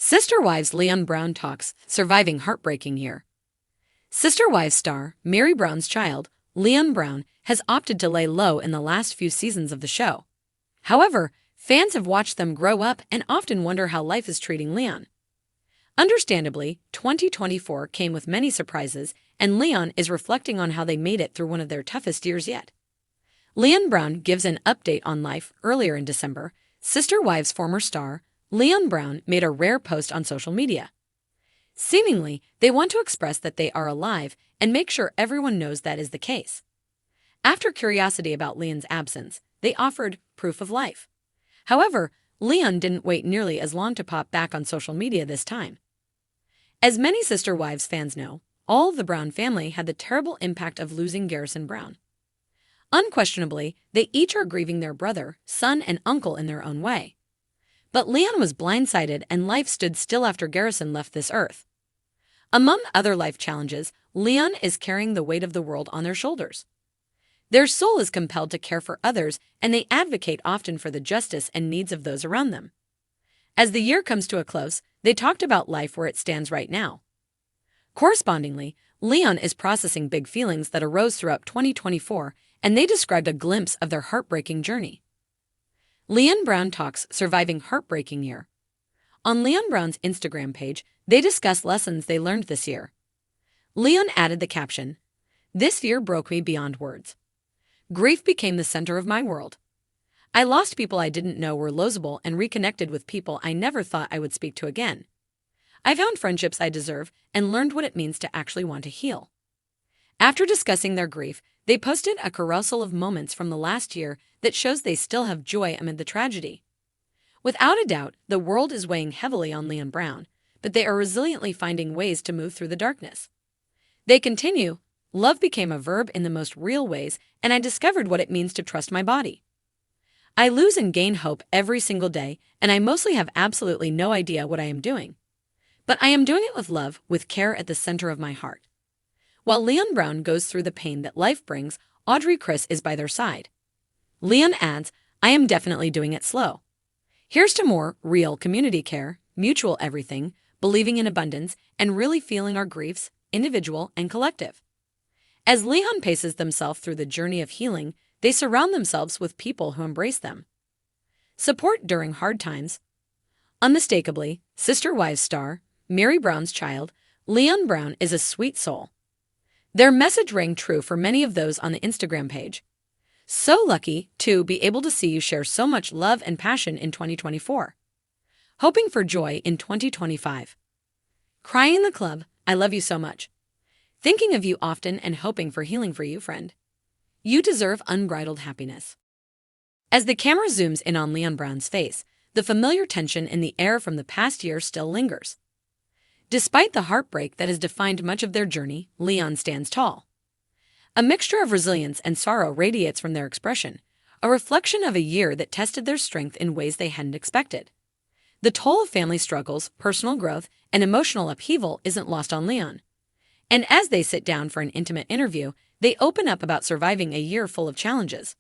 Sister Wives Leon Brown talks, surviving heartbreaking year. Sister Wives star, Mary Brown's child, Leon Brown, has opted to lay low in the last few seasons of the show. However, fans have watched them grow up and often wonder how life is treating Leon. Understandably, 2024 came with many surprises, and Leon is reflecting on how they made it through one of their toughest years yet. Leon Brown gives an update on life. Earlier in December, Sister Wives former star, Leon Brown, made a rare post on social media. Seemingly, they want to express that they are alive and make sure everyone knows that is the case. After curiosity about Leon's absence, they offered proof of life. However, Leon didn't wait nearly as long to pop back on social media this time. As many Sister Wives fans know, all of the Brown family had the terrible impact of losing Garrison Brown. Unquestionably, they each are grieving their brother, son, and uncle in their own way. But Leon was blindsided and life stood still after Garrison left this earth. Among other life challenges, Leon is carrying the weight of the world on their shoulders. Their soul is compelled to care for others, and they advocate often for the justice and needs of those around them. As the year comes to a close, they talked about life where it stands right now. Correspondingly, Leon is processing big feelings that arose throughout 2024, and they described a glimpse of their heartbreaking journey. Leon Brown talks, surviving heartbreaking year. On Leon Brown's Instagram page, they discuss lessons they learned this year. Leon added the caption, "This year broke me beyond words. Grief became the center of my world. I lost people I didn't know were losable and reconnected with people I never thought I would speak to again. I found friendships I deserve and learned what it means to actually want to heal." After discussing their grief, they posted a carousel of moments from the last year that shows they still have joy amid the tragedy. Without a doubt, the world is weighing heavily on Leon Brown, but they are resiliently finding ways to move through the darkness. They continue, "Love became a verb in the most real ways, and I discovered what it means to trust my body. I lose and gain hope every single day, and I mostly have absolutely no idea what I am doing. But I am doing it with love, with care at the center of my heart." While Leon Brown goes through the pain that life brings, Audrey Chris is by their side. Leon adds, "I am definitely doing it slow. Here's to more real community care, mutual everything, believing in abundance, and really feeling our griefs, individual and collective." As Leon paces themselves through the journey of healing, they surround themselves with people who embrace them. Support during hard times. Unmistakably, Sister Wives star, Mary Brown's child, Leon Brown is a sweet soul. Their message rang true for many of those on the Instagram page. "So lucky to be able to see you share so much love and passion in 2024. Hoping for joy in 2025. Crying in the club, I love you so much. Thinking of you often and hoping for healing for you, friend. You deserve unbridled happiness." As the camera zooms in on Leon Brown's face, the familiar tension in the air from the past year still lingers. Despite the heartbreak that has defined much of their journey, Leon stands tall. A mixture of resilience and sorrow radiates from their expression, a reflection of a year that tested their strength in ways they hadn't expected. The toll of family struggles, personal growth, and emotional upheaval isn't lost on Leon. And as they sit down for an intimate interview, they open up about surviving a year full of challenges.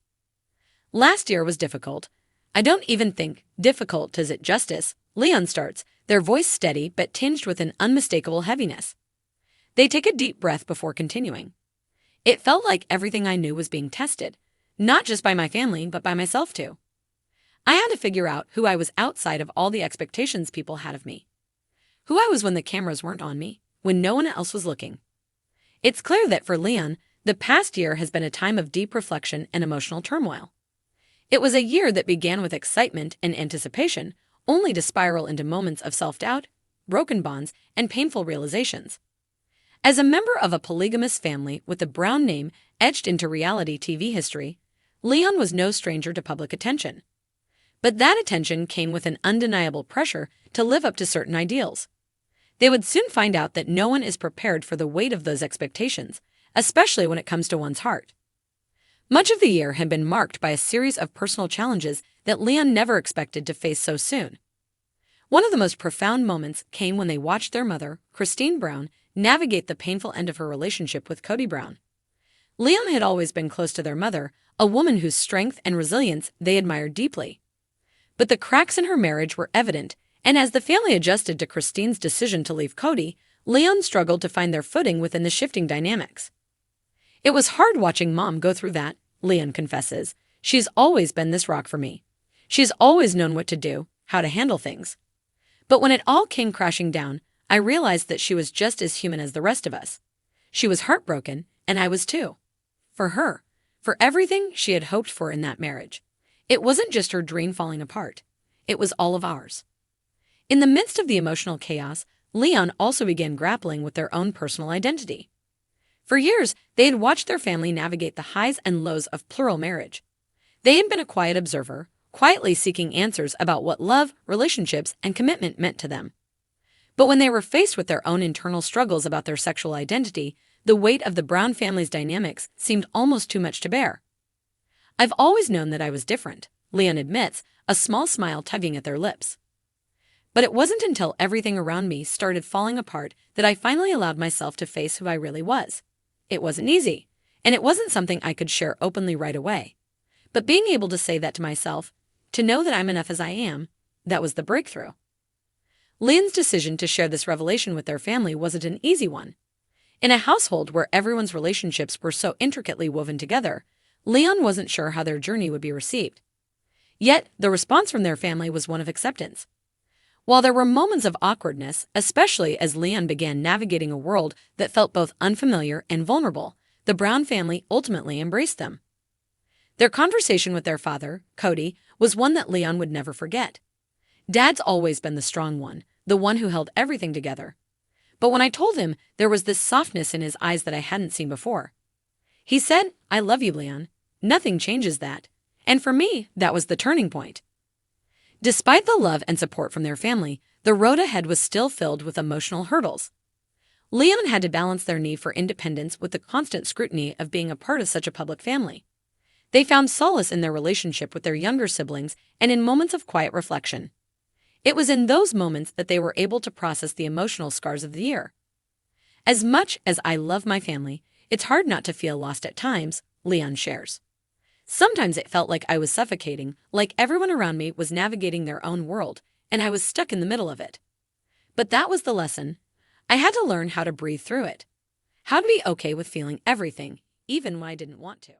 "Last year was difficult. I don't even think difficult does it justice," Leon starts, their voice steady but tinged with an unmistakable heaviness. They take a deep breath before continuing. "It felt like everything I knew was being tested, not just by my family, but by myself too. I had to figure out who I was outside of all the expectations people had of me. Who I was when the cameras weren't on me, when no one else was looking." It's clear that for Leon, the past year has been a time of deep reflection and emotional turmoil. It was a year that began with excitement and anticipation, only to spiral into moments of self-doubt, broken bonds, and painful realizations. As a member of a polygamous family with the Brown name etched into reality TV history, Leon was no stranger to public attention. But that attention came with an undeniable pressure to live up to certain ideals. They would soon find out that no one is prepared for the weight of those expectations, especially when it comes to one's heart. Much of the year had been marked by a series of personal challenges that Leon never expected to face so soon. One of the most profound moments came when they watched their mother, Cristin Brown, navigate the painful end of her relationship with Cody Brown. Leon had always been close to their mother, a woman whose strength and resilience they admired deeply. But the cracks in her marriage were evident, And as the family adjusted to Christine's decision to leave Cody, Leon struggled to find their footing within the shifting dynamics. It was hard watching Mom go through that, Leon confesses. She's always been this rock for me. She's always known what to do, how to handle things. But when it all came crashing down, I realized that she was just as human as the rest of us. She was heartbroken, and I was too. For her, for everything she had hoped for in that marriage. It wasn't just her dream falling apart. It was all of ours. In the midst of the emotional chaos, Leon also began grappling with their own personal identity. For years, they had watched their family navigate the highs and lows of plural marriage. They had been a quiet observer, quietly seeking answers about what love, relationships, and commitment meant to them. But when they were faced with their own internal struggles about their sexual identity, the weight of the Brown family's dynamics seemed almost too much to bear. I've always known that I was different, Leon admits, a small smile tugging at their lips. But it wasn't until everything around me started falling apart that I finally allowed myself to face who I really was. It wasn't easy, and it wasn't something I could share openly right away. But being able to say that to myself, to know that I'm enough as I am, that was the breakthrough. Leon's decision to share this revelation with their family wasn't an easy one. In a household where everyone's relationships were so intricately woven together, Leon wasn't sure how their journey would be received. Yet, the response from their family was one of acceptance. While there were moments of awkwardness, especially as Leon began navigating a world that felt both unfamiliar and vulnerable, the Brown family ultimately embraced them. Their conversation with their father, Cody, was one that Leon would never forget. Dad's always been the strong one, the one who held everything together. But when I told him, there was this softness in his eyes that I hadn't seen before. He said, "I love you, Leon. Nothing changes that." And for me, that was the turning point. Despite the love and support from their family, the road ahead was still filled with emotional hurdles. Leon had to balance their need for independence with the constant scrutiny of being a part of such a public family. They found solace in their relationship with their younger siblings and in moments of quiet reflection. It was in those moments that they were able to process the emotional scars of the year. As much as I love my family, it's hard not to feel lost at times, Leon shares. Sometimes it felt like I was suffocating, like everyone around me was navigating their own world, and I was stuck in the middle of it. But that was the lesson. I had to learn how to breathe through it. How to be okay with feeling everything, even when I didn't want to.